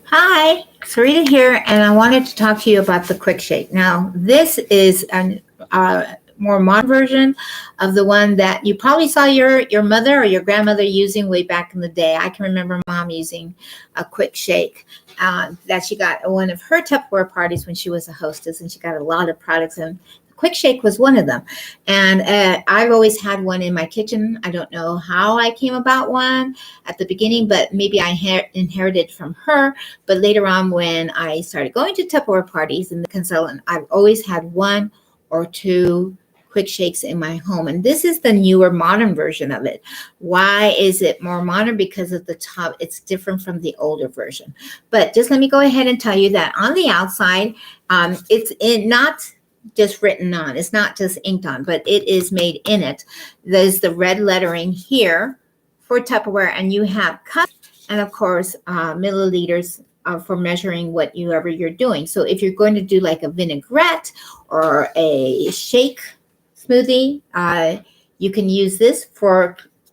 Hi, Sarita here, and I wanted to talk to you about the Quick Shake. Now, this is a more modern version of the one that you probably saw your mother or your grandmother using way back in the day. I can remember Mom using a Quick Shake that she got at one of her Tupperware parties when she was a hostess, and she got a lot of products, and Quick Shake was one of them. And I've always had one in my kitchen. I don't know how I came about one at the beginning, but maybe I inherited from her. But later on, when I started going to Tupperware parties and the consultant, I've always had one or two Quick Shakes in my home. And this is the newer modern version of it. Why is it more modern? Because of the top. It's different from the older version. But just let me go ahead and tell you that on the outside, not just written on. It's not just inked on, but it is made in it. There's the red lettering here for Tupperware, and you have cups and, of course, milliliters for measuring whatever you're doing. So if you're going to do like a vinaigrette or a shake smoothie, you can use this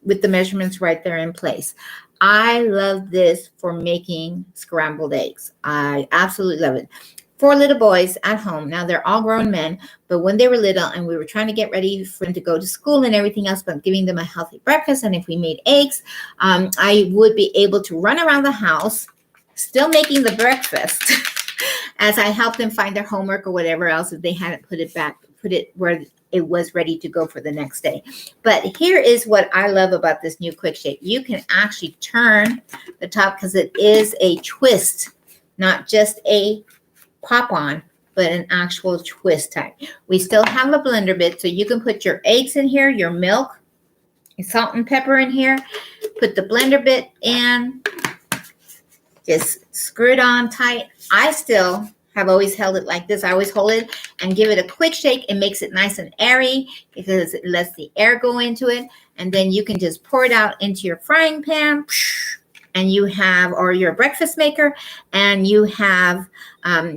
with the measurements right there in place. I love this for making scrambled eggs. I absolutely love it. 4 little boys at home. Now they're all grown men, but when they were little and we were trying to get ready for them to go to school and everything else, but giving them a healthy breakfast, and if we made eggs, I would be able to run around the house still making the breakfast as I helped them find their homework or whatever else if they hadn't put it where it was ready to go for the next day. But here is what I love about this new Quick Shake. You can actually turn the top because it is a twist, not just a pop on, but an actual twist type. We still have a blender bit, so you can put your eggs in here, your milk, your salt and pepper in here, put the blender bit in, just screw it on tight. I still have always held it like this. I always hold it and give it a quick shake. It makes it nice and airy because it lets the air go into it, and then you can just pour it out into your frying pan, and you have, or your breakfast maker, and you have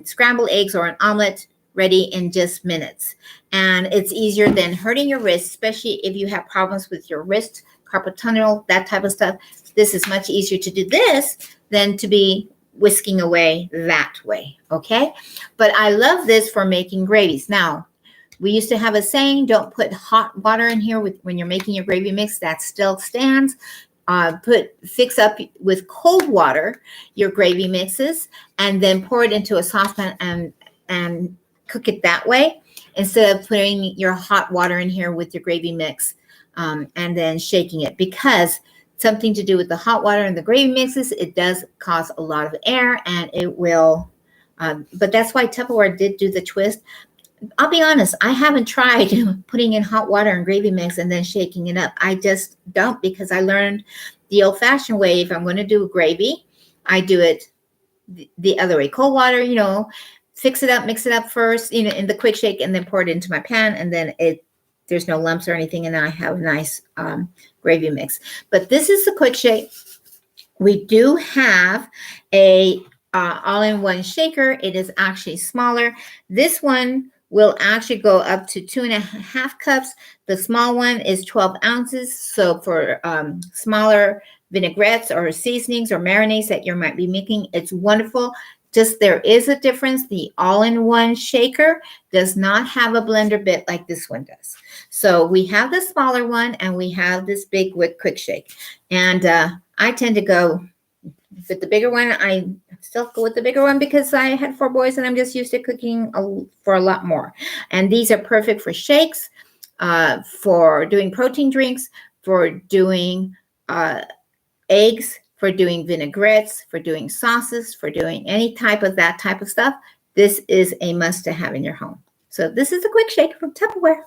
scrambled eggs or an omelet ready in just minutes. And it's easier than hurting your wrist, especially if you have problems with your wrist, carpal tunnel, that type of stuff. This is much easier to do this than to be whisking away that way, okay? But I love this for making gravies. Now, we used to have a saying, don't put hot water in here when you're making your gravy mix. That still stands. Fix up with cold water your gravy mixes, and then pour it into a saucepan and cook it that way instead of putting your hot water in here with your gravy mix and then shaking it, because something to do with the hot water and the gravy mixes, it does cause a lot of air, and it will. But that's why Tupperware did do the twist. I'll be honest, I haven't tried putting in hot water and gravy mix and then shaking it up. I just don't, because I learned the old-fashioned way. If I'm going to do a gravy, I do it the other way. Cold water, fix it up, mix it up first, in the quick shake, and then pour it into my pan, and then there's no lumps or anything, and then I have a nice gravy mix. But this is the quick shake. We do have a all-in-one shaker. It is actually smaller. This one will actually go up to 2.5 cups. The small one is 12 ounces. So for smaller vinaigrettes or seasonings or marinades that you might be making, it's wonderful. Just there is a difference. The all-in-one shaker does not have a blender bit like this one does. So we have the smaller one, and we have this big quick shake. And I tend to go with the bigger one. I still go with the bigger one because I had 4 boys and I'm just used to cooking for a lot more. And these are perfect for shakes, for doing protein drinks, for doing eggs, for doing vinaigrettes, for doing sauces, for doing any type of that type of stuff. This is a must to have in your home. So this is a quick shake from Tupperware.